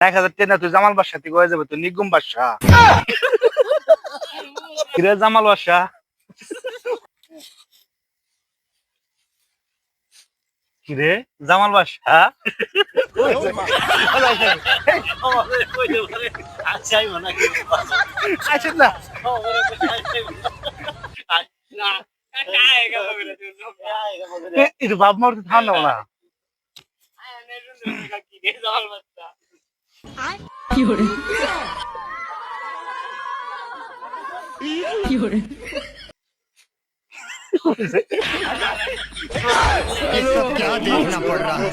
1000 টাকা তুই জামাল বাদশা থেকে হয়ে যাবে তুই নিগুম বাদশা। কিরে জামাল বাদশা, কিরে জামাল বাদশা, আচ্ছা না একটু ভাব মারতে থাম না। ये सब क्या देखना पड़ रहा है?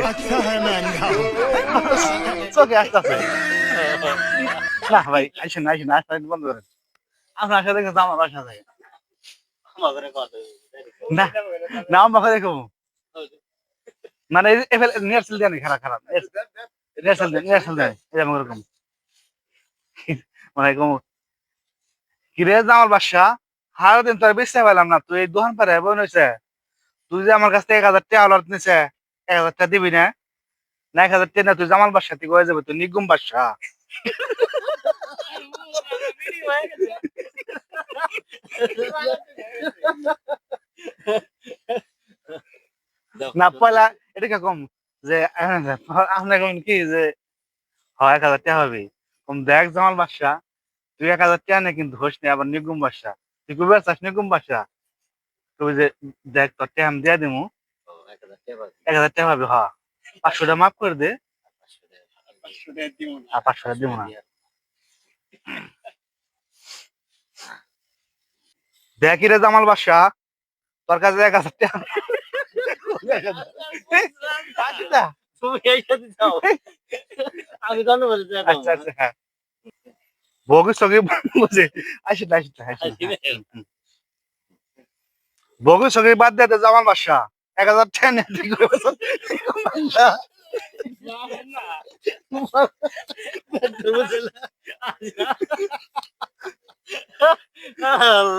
अच्छा है मैं अंधा हूँ। চোখে আসতেছে না ভাই, আইসেন আইসেন আসতে বন্ধ করেন। আপনার সাথে জামাল বাদশা যায় না, না আমাকে দেখো মানে নিয়ারসেল দেন খারাপ খারাপ নিয়ারসেল দেন এরকম এরকম মানে কিরে জামাল বাদশা, হারো দিন তোর বেচতে পারলাম না, তুই এই দোকান পারে বোন হয়েছে, তুই যে আমার কাছ থেকে 1000 টাকা অর্ডার নিছে 1000 টাকা দিবি না? না 1000 টাকা না তুই জামাল বাদশা থেকে হয়ে যাবে তুই নিগুম বাদশা। না পয়লা এটা কিরকম যে আপনার কি যে হয় 1000 টাকা হবে, কম দেখ জামাল বাদশা তুই 1000 টাকা নে কিন্তু হোস নি আবার নিগুম বাদশা, তুই কবে চাস নিগুম বাদশা, তুই যে দেখ তোর টাকা আমি দিয়ে দিমু 1000 টাকা হবে, হ্যাঁ 500 টাকা মাফ করে দে, আর 500 টাকা দিব না। দেখি রে জামাল বাদশা, তোর কাছে 1000 টাকা আচ্ছা আচ্ছা হ্যাঁ বগি সগি বুঝে আসেন আসেন আসেন বগি সগি বাদ দে জামাল বাদশা 1000 টাকা নিয়ে তুই করে বসে। আল্লাহ